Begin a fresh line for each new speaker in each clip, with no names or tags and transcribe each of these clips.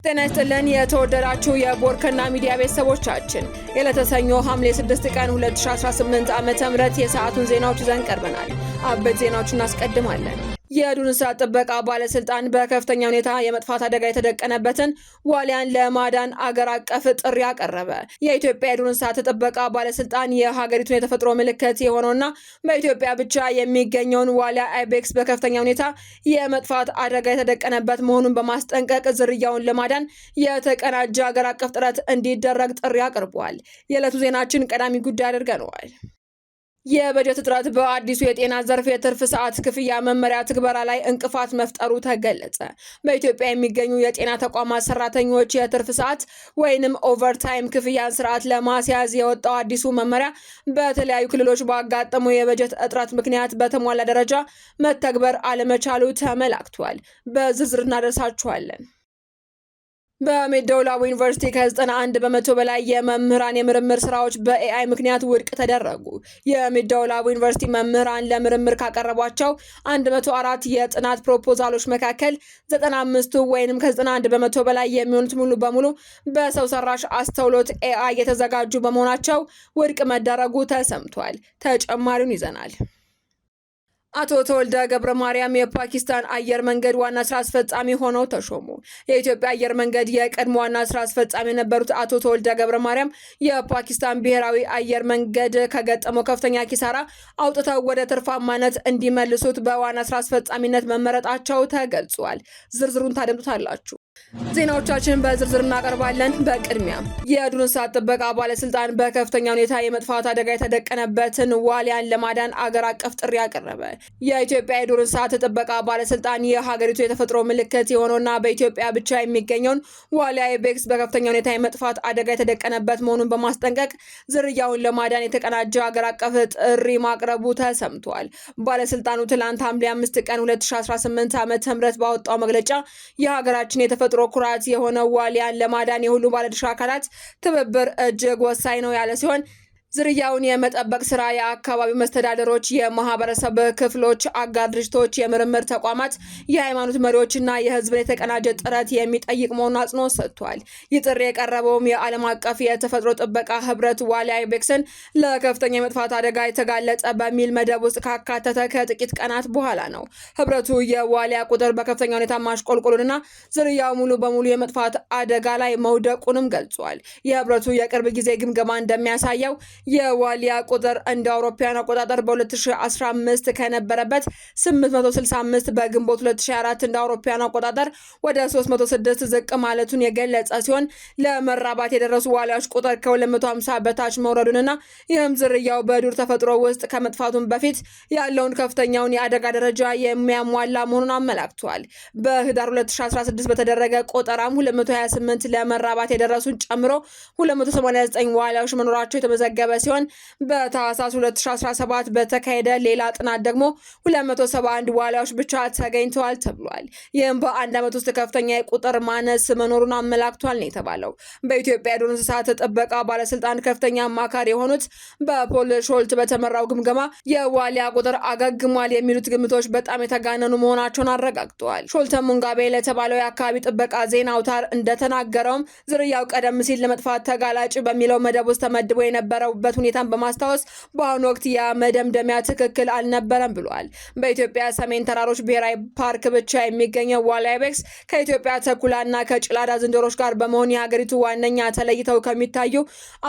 ጤና ይስጥልን የተወደዳችሁ የቦርከና ሚዲያ ቤተሰቦቻችን የለተሰኞ ሐምሌ 6 ቀን 2018 ዓ.ም የሰዓቱን ዜናዎች ይዘን ቀርበናል። አበይት ዜናዎችን እናስቀድማለን። የዱር እንስሳት ጥበቃ ባለስልጣን በከፍተኛ ሁኔታ የመጥፋት አደጋ የተደቀነበትን ዋሊያን ለማዳን አገር አቀፍ ጥሪ አቀረበ። የኢትዮጵያ የዱር እንስሳት ጥበቃ ባለስልጣን የሀገሪቱን የተፈጥሮ ምልክት የሆነውና በኢትዮጵያ ብቻ የሚገኘውን ዋሊያ አይቤክስ በከፍተኛ ሁኔታ የመጥፋት አደጋ የተደቀነበት መሆኑን በማስጠንቀቅ ዝርያውን ለማዳን የተቀናጀ አገር አቀፍ ጥረት እንዲደረግ ጥሪ አቅርቧል። የዕለቱ ዜናችን ቀዳሚ ጉዳይ አድርገነዋል። የበጀት እጥረት በአዲሱ የጤና ዘርፍ የትርፍ ሰዓት ክፍያ መመሪያ ትግበራ ላይ እንቅፋት መፍጠሩ ተገለጸ። በኢትዮጵያ የሚገኙ የጤና ተቋማት ሰራተኞች የትርፍ ሰዓት ወይንም ኦቨርታይም ክፍያን ስርዓት ለማስያዝ የወጣው አዲሱ መመሪያ በተለያዩ ክልሎች ባጋጠመው የበጀት እጥረት ምክንያት በተሟላ ደረጃ መተግበር አለመቻሉ ተመላክቷል። በዝርዝር እናደርሳችኋለን። በሜዶላቡ ዩኒቨርሲቲ ከ91 በመቶ በላይ የመምህራን የምርምር ስራዎች በኤአይ ምክንያት ውድቅ ተደረጉ። የሜዶላቡ ዩኒቨርሲቲ መምህራን ለምርምር ካቀረቧቸው 104 የጥናት ፕሮፖዛሎች መካከል 95ቱ ወይንም ከ91 በመቶ በላይ የሚሆኑት ሙሉ በሙሉ በሰው ሰራሽ አስተውሎት ኤአይ የተዘጋጁ በመሆናቸው ውድቅ መደረጉ ተሰምቷል። ተጨማሪውን ይዘናል። አቶ ተወልደ ገብረ ማርያም የፓኪስታን አየር መንገድ ዋና ስራ አስፈጻሚ ሆነው ተሾሙ። የኢትዮጵያ አየር መንገድ የቀድሞ ዋና ስራ አስፈጻሚ የነበሩት አቶ ተወልደ ገብረ ማርያም የፓኪስታን ብሔራዊ አየር መንገድ ከገጠመው ከፍተኛ ኪሳራ አውጥተው ወደ ትርፋማነት እንዲመልሱት በዋና ስራ አስፈጻሚነት መመረጣቸው ተገልጿል። ዝርዝሩን ታደምጡታላችሁ። ዜናዎቻችንን በዝርዝር እናቀርባለን። በቅድሚያ የዱር እንስሳት ጥበቃ ባለስልጣን በከፍተኛ ሁኔታ የመጥፋት አደጋ የተደቀነበትን ዋሊያን ለማዳን አገር አቀፍ ጥሪ አቀረበ። የኢትዮጵያ የዱር እንስሳት ጥበቃ ባለስልጣን የሀገሪቱ የተፈጥሮ ምልክት የሆነውና በኢትዮጵያ ብቻ የሚገኘውን ዋሊያ አይቤክስ በከፍተኛ ሁኔታ የመጥፋት አደጋ የተደቀነበት መሆኑን በማስጠንቀቅ ዝርያውን ለማዳን የተቀናጀ አገር አቀፍ ጥሪ ማቅረቡ ተሰምቷል። ባለስልጣኑ ትላንት ሐምሌ 5 ቀን 2018 ዓ.ም ባወጣው መግለጫ የሀገራችን የተፈጥሮ ኩራት የሆነው ዋሊያን ለማዳን የሁሉ ባለድርሻ አካላት ትብብር እጅግ ወሳኝ ነው ያለ ሲሆን ዝርያውን የመጠበቅ ስራ የአካባቢው መስተዳደሮች፣ የማህበረሰብ ክፍሎች፣ አጋር ድርጅቶች፣ የምርምር ተቋማት፣ የሃይማኖት መሪዎችና የህዝብን የተቀናጀ ጥረት የሚጠይቅ መሆኑን አጽንኦት ሰጥቷል። ይህ ጥሪ የቀረበውም የዓለም አቀፍ የተፈጥሮ ጥበቃ ህብረት ዋሊያ አይቤክስን ለከፍተኛ የመጥፋት አደጋ የተጋለጠ በሚል መደብ ውስጥ ካካተተ ከጥቂት ቀናት በኋላ ነው። ህብረቱ የዋሊያ ቁጥር በከፍተኛ ሁኔታ ማሽቆልቆሉንና ዝርያው ሙሉ በሙሉ የመጥፋት አደጋ ላይ መውደቁንም ገልጿል። የህብረቱ የቅርብ ጊዜ ግምገማ እንደሚያሳየው የዋሊያ ቁጥር እንደ አውሮፓውያን አቆጣጠር በ2015 ከነበረበት 865 በግንቦት 2004 እንደ አውሮፓውያን አቆጣጠር ወደ 306 ዝቅ ማለቱን የገለጸ ሲሆን ለመራባት የደረሱ ዋሊያዎች ቁጥር ከ250 በታች መውረዱንና ይህም ዝርያው በዱር ተፈጥሮ ውስጥ ከመጥፋቱን በፊት ያለውን ከፍተኛውን የአደጋ ደረጃ የሚያሟላ መሆኑን አመላክቷል። በህዳር 2016 በተደረገ ቆጠራም 228 ለመራባት የደረሱን ጨምሮ 289 ዋሊያዎች መኖራቸው የተመዘገበ ሲሆን በታህሳስ 2017 በተካሄደ ሌላ ጥናት ደግሞ 271 ዋሊያዎች ብቻ ተገኝተዋል ተብሏል። ይህም በአንድ ዓመት ውስጥ ከፍተኛ የቁጥር ማነስ መኖሩን አመላክቷል ነው የተባለው። በኢትዮጵያ የዱር እንስሳት ጥበቃ ባለስልጣን ከፍተኛ አማካሪ የሆኑት በፖል ሾልት በተመራው ግምገማ የዋሊያ ቁጥር አገግሟል የሚሉት ግምቶች በጣም የተጋነኑ መሆናቸውን አረጋግጠዋል። ሾልተ ሙንጋቤ ለተባለው የአካባቢ ጥበቃ ዜና አውታር እንደተናገረውም ዝርያው ቀደም ሲል ለመጥፋት ተጋላጭ በሚለው መደብ ውስጥ ተመድቦ የነበረው ሁኔታን በማስታወስ በአሁኑ ወቅት የመደምደሚያ ትክክል አልነበረም ብሏል። በኢትዮጵያ ሰሜን ተራሮች ብሔራዊ ፓርክ ብቻ የሚገኘው ዋሊያ አይቤክስ ከኢትዮጵያ ተኩላና ከጭላዳ ዝንጀሮች ጋር በመሆን የሀገሪቱ ዋነኛ ተለይተው ከሚታዩ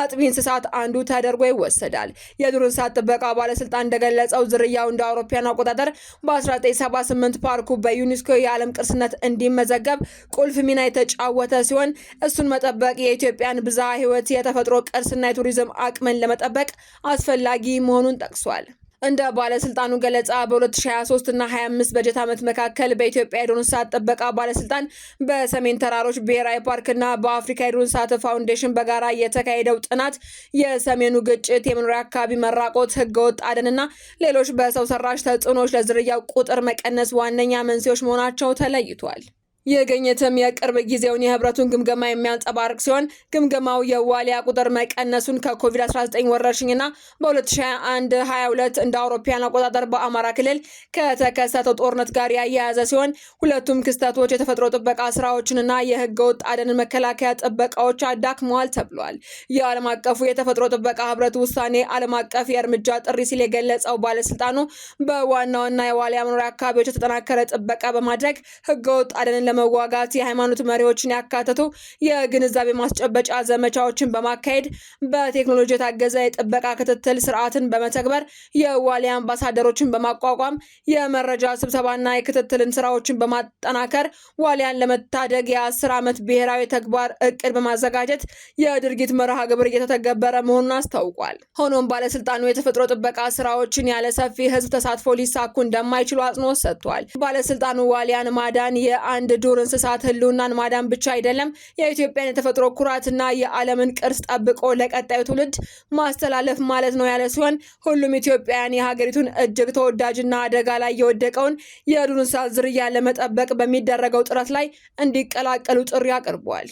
አጥቢ እንስሳት አንዱ ተደርጎ ይወሰዳል። የዱር እንስሳት ጥበቃ ባለስልጣን እንደገለጸው ዝርያው እንደ አውሮፓውያን አቆጣጠር በ1978 ፓርኩ በዩኔስኮ የዓለም ቅርስነት እንዲመዘገብ ቁልፍ ሚና የተጫወተ ሲሆን እሱን መጠበቅ የኢትዮጵያን ብዝሃ ሕይወት የተፈጥሮ ቅርስና የቱሪዝም አቅምን ለመጠበቅ አስፈላጊ መሆኑን ጠቅሷል። እንደ ባለስልጣኑ ገለጻ በ2023 እና 25 በጀት ዓመት መካከል በኢትዮጵያ የዱር እንስሳት ጥበቃ ባለስልጣን በሰሜን ተራሮች ብሔራዊ ፓርክና በአፍሪካ የዱር እንስሳት ፋውንዴሽን በጋራ የተካሄደው ጥናት የሰሜኑ ግጭት፣ የመኖሪያ አካባቢ መራቆት፣ ህገወጥ አደንና ሌሎች በሰው ሰራሽ ተጽዕኖዎች ለዝርያው ቁጥር መቀነስ ዋነኛ መንስኤዎች መሆናቸው ተለይቷል። የግኝትም የቅርብ ጊዜውን የህብረቱን ግምገማ የሚያንጸባርቅ ሲሆን ግምገማው የዋሊያ ቁጥር መቀነሱን ከኮቪድ-19 ወረርሽኝና በ2021-22 እንደ አውሮፓውያን አቆጣጠር በአማራ ክልል ከተከሰተው ጦርነት ጋር ያያያዘ ሲሆን ሁለቱም ክስተቶች የተፈጥሮ ጥበቃ ስራዎችንና የህገወጥ አደንን መከላከያ ጥበቃዎች አዳክመዋል ተብሏል። የዓለም አቀፉ የተፈጥሮ ጥበቃ ህብረት ውሳኔ ዓለም አቀፍ የእርምጃ ጥሪ ሲል የገለጸው ባለስልጣኑ በዋና ዋና የዋሊያ መኖሪያ አካባቢዎች የተጠናከረ ጥበቃ በማድረግ ህገወጥ አደንን ለመዋጋት የሃይማኖት መሪዎችን ያካተቱ የግንዛቤ ማስጨበጫ ዘመቻዎችን በማካሄድ በቴክኖሎጂ የታገዘ የጥበቃ ክትትል ስርዓትን በመተግበር የዋሊያ አምባሳደሮችን በማቋቋም የመረጃ ስብሰባና የክትትልን ስራዎችን በማጠናከር ዋሊያን ለመታደግ የ10 ዓመት ብሔራዊ ተግባር እቅድ በማዘጋጀት የድርጊት መርሃ ግብር እየተተገበረ መሆኑን አስታውቋል። ሆኖም ባለስልጣኑ የተፈጥሮ ጥበቃ ስራዎችን ያለ ሰፊ ህዝብ ተሳትፎ ሊሳኩ እንደማይችሉ አጽንኦት ሰጥቷል። ባለስልጣኑ ዋሊያን ማዳን የአንድ ዱር እንስሳት ህልውናን ማዳን ብቻ አይደለም፣ የኢትዮጵያን የተፈጥሮ ኩራትና የዓለምን ቅርስ ጠብቆ ለቀጣዩ ትውልድ ማስተላለፍ ማለት ነው ያለ ሲሆን ሁሉም ኢትዮጵያውያን የሀገሪቱን እጅግ ተወዳጅና አደጋ ላይ የወደቀውን የዱር እንስሳት ዝርያ ለመጠበቅ በሚደረገው ጥረት ላይ እንዲቀላቀሉ ጥሪ አቅርቧል።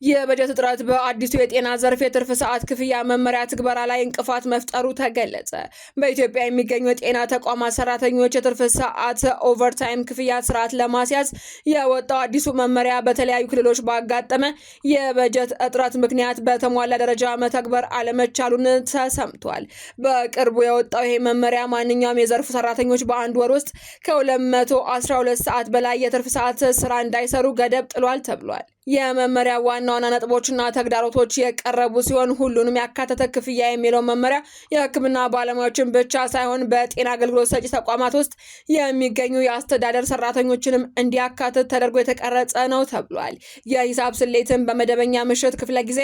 የበጀት እጥረት በአዲሱ የጤና ዘርፍ የትርፍ ሰዓት ክፍያ መመሪያ ትግበራ ላይ እንቅፋት መፍጠሩ ተገለጸ። በኢትዮጵያ የሚገኙ የጤና ተቋማት ሰራተኞች የትርፍ ሰዓት ኦቨርታይም ክፍያ ስርዓት ለማስያዝ የወጣው አዲሱ መመሪያ በተለያዩ ክልሎች ባጋጠመ የበጀት እጥረት ምክንያት በተሟላ ደረጃ መተግበር አለመቻሉን ተሰምቷል። በቅርቡ የወጣው ይሄ መመሪያ ማንኛውም የዘርፉ ሰራተኞች በአንድ ወር ውስጥ ከ212 ሰዓት በላይ የትርፍ ሰዓት ስራ እንዳይሰሩ ገደብ ጥሏል ተብሏል። የመመሪያ ዋና ዋና ነጥቦችና ተግዳሮቶች የቀረቡ ሲሆን ሁሉንም ያካተተ ክፍያ የሚለው መመሪያ የሕክምና ባለሙያዎችን ብቻ ሳይሆን በጤና አገልግሎት ሰጪ ተቋማት ውስጥ የሚገኙ የአስተዳደር ሰራተኞችንም እንዲያካትት ተደርጎ የተቀረጸ ነው ተብሏል። የሂሳብ ስሌትን በመደበኛ ምሽት ክፍለ ጊዜ፣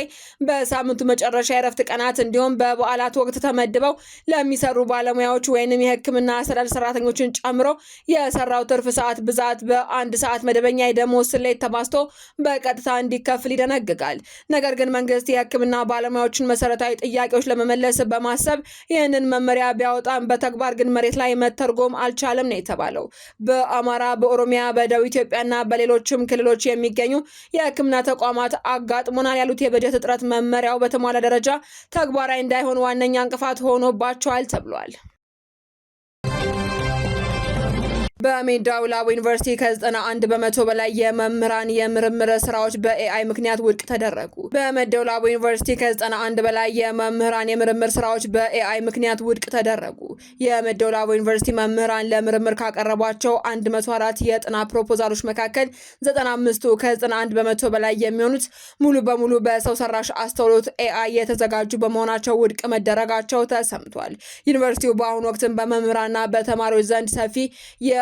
በሳምንቱ መጨረሻ የረፍት ቀናት እንዲሁም በበዓላት ወቅት ተመድበው ለሚሰሩ ባለሙያዎች ወይንም የሕክምና አስተዳደር ሰራተኞችን ጨምሮ የሰራው ትርፍ ሰዓት ብዛት በአንድ ሰዓት መደበኛ የደሞዝ ስሌት ተባዝቶ በቀጥታ እንዲከፍል ይደነግጋል። ነገር ግን መንግስት የሕክምና ባለሙያዎችን መሰረታዊ ጥያቄዎች ለመመለስ በማሰብ ይህንን መመሪያ ቢያወጣም በተግባር ግን መሬት ላይ መተርጎም አልቻለም ነው የተባለው። በአማራ፣ በኦሮሚያ፣ በደቡብ ኢትዮጵያና በሌሎችም ክልሎች የሚገኙ የሕክምና ተቋማት አጋጥሞናል ያሉት የበጀት እጥረት መመሪያው በተሟላ ደረጃ ተግባራዊ እንዳይሆን ዋነኛ እንቅፋት ሆኖባቸዋል ተብሏል። በሜዳውላቡ ዩኒቨርሲቲ ከ91 በመቶ በላይ የመምህራን የምርምር ስራዎች በኤአይ ምክንያት ውድቅ ተደረጉ። በሜዳውላቡ ዩኒቨርሲቲ ከ91 በላይ የመምህራን የምርምር ስራዎች በኤአይ ምክንያት ውድቅ ተደረጉ። የሜዳውላቡ ዩኒቨርሲቲ መምህራን ለምርምር ካቀረቧቸው 104 የጥናት ፕሮፖዛሎች መካከል 95ቱ ከ91 በመቶ በላይ የሚሆኑት ሙሉ በሙሉ በሰው ሰራሽ አስተውሎት ኤአይ የተዘጋጁ በመሆናቸው ውድቅ መደረጋቸው ተሰምቷል። ዩኒቨርሲቲው በአሁኑ ወቅትም በመምህራንና በተማሪዎች ዘንድ ሰፊ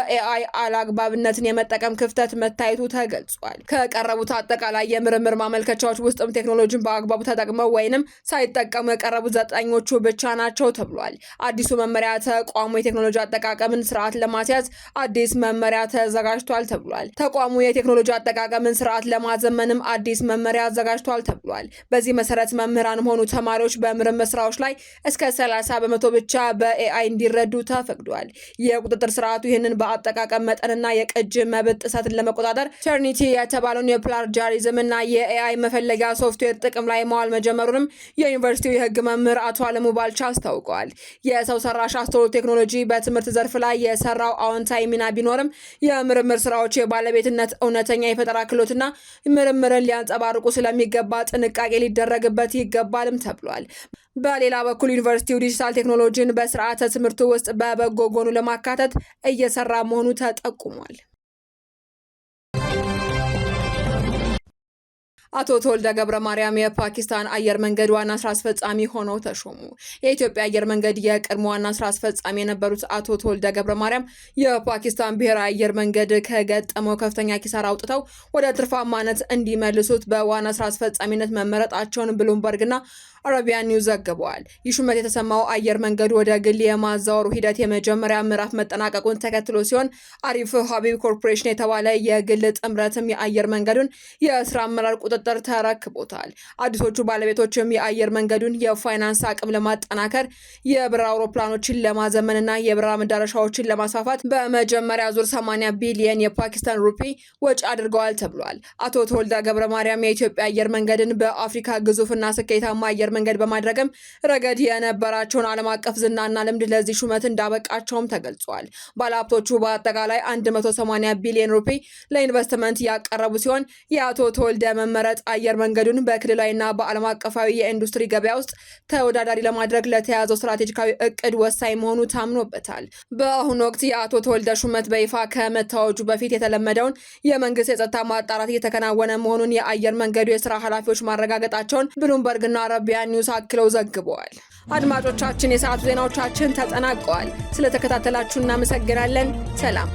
የኤአይ አላግባብነትን የመጠቀም ክፍተት መታየቱ ተገልጿል። ከቀረቡት አጠቃላይ የምርምር ማመልከቻዎች ውስጥም ቴክኖሎጂን በአግባቡ ተጠቅመው ወይንም ሳይጠቀሙ የቀረቡት 9ኞቹ ብቻ ናቸው ተብሏል። አዲሱ መመሪያ ተቋሙ የቴክኖሎጂ አጠቃቀምን ስርዓት ለማስያዝ አዲስ መመሪያ ተዘጋጅቷል ተብሏል። ተቋሙ የቴክኖሎጂ አጠቃቀምን ስርዓት ለማዘመንም አዲስ መመሪያ አዘጋጅቷል ተብሏል። በዚህ መሰረት መምህራንም ሆኑ ተማሪዎች በምርምር ስራዎች ላይ እስከ 30 በመቶ ብቻ በኤአይ እንዲረዱ ተፈቅዷል። የቁጥጥር ስርዓቱ ይህንን አጠቃቀም መጠንና የቅጅ መብት ጥሰትን ለመቆጣጠር ተርኒቲ የተባለውን የፕላጃሪዝም እና የኤአይ መፈለጊያ ሶፍትዌር ጥቅም ላይ መዋል መጀመሩንም የዩኒቨርሲቲው የሕግ መምህር አቶ አለሙ ባልቻ አስታውቀዋል። የሰው ሰራሽ አስተውሎት ቴክኖሎጂ በትምህርት ዘርፍ ላይ የሰራው አዎንታዊ ሚና ቢኖርም የምርምር ስራዎች የባለቤትነት እውነተኛ የፈጠራ ክህሎትና ምርምርን ሊያንጸባርቁ ስለሚገባ ጥንቃቄ ሊደረግበት ይገባልም ተብሏል። በሌላ በኩል ዩኒቨርሲቲው ዲጂታል ቴክኖሎጂን በስርዓተ ትምህርቱ ውስጥ በበጎ ጎኑ ለማካተት እየሰራ መሆኑ ተጠቁሟል። አቶ ተወልደ ገብረ ማርያም የፓኪስታን አየር መንገድ ዋና ስራ አስፈጻሚ ሆነው ተሾሙ። የኢትዮጵያ አየር መንገድ የቀድሞ ዋና ስራ አስፈጻሚ የነበሩት አቶ ተወልደ ገብረ ማርያም የፓኪስታን ብሔራዊ አየር መንገድ ከገጠመው ከፍተኛ ኪሳራ አውጥተው ወደ ትርፋማነት እንዲመልሱት በዋና ስራ አስፈጻሚነት መመረጣቸውን ብሉምበርግና አረቢያን ኒውስ ዘግቧል። ይህ ሹመት የተሰማው አየር መንገዱ ወደ ግል የማዛወሩ ሂደት የመጀመሪያ ምዕራፍ መጠናቀቁን ተከትሎ ሲሆን አሪፍ ሀቢብ ኮርፖሬሽን የተባለ የግል ጥምረትም የአየር መንገዱን የስራ አመራር ቁጥጥር ተረክቦታል። አዲሶቹ ባለቤቶችም የአየር መንገዱን የፋይናንስ አቅም ለማጠናከር የበረራ አውሮፕላኖችን ለማዘመንና የበረራ መዳረሻዎችን ለማስፋፋት በመጀመሪያ ዙር 80 ቢሊየን የፓኪስታን ሩፒ ወጪ አድርገዋል ተብሏል። አቶ ተወልደ ገብረ ማርያም የኢትዮጵያ አየር መንገድን በአፍሪካ ግዙፍና ስኬታማ አየር መንገድ በማድረግም ረገድ የነበራቸውን ዓለም አቀፍ ዝናና ልምድ ለዚህ ሹመት እንዳበቃቸውም ተገልጿል። ባለሀብቶቹ በአጠቃላይ 180 ቢሊዮን ሩፒ ለኢንቨስትመንት ያቀረቡ ሲሆን የአቶ ተወልደ መመረጥ አየር መንገዱን በክልላዊና በዓለም አቀፋዊ የኢንዱስትሪ ገበያ ውስጥ ተወዳዳሪ ለማድረግ ለተያዘው ስትራቴጂካዊ እቅድ ወሳኝ መሆኑ ታምኖበታል። በአሁኑ ወቅት የአቶ ተወልደ ሹመት በይፋ ከመታወጁ በፊት የተለመደውን የመንግስት የጸጥታ ማጣራት እየተከናወነ መሆኑን የአየር መንገዱ የስራ ኃላፊዎች ማረጋገጣቸውን ብሉምበርግና አረቢያን ኒውስ አክለው ዘግበዋል። አድማጮቻችን፣ የሰዓቱ ዜናዎቻችን ተጠናቀዋል። ስለተከታተላችሁ እናመሰግናለን። ሰላም።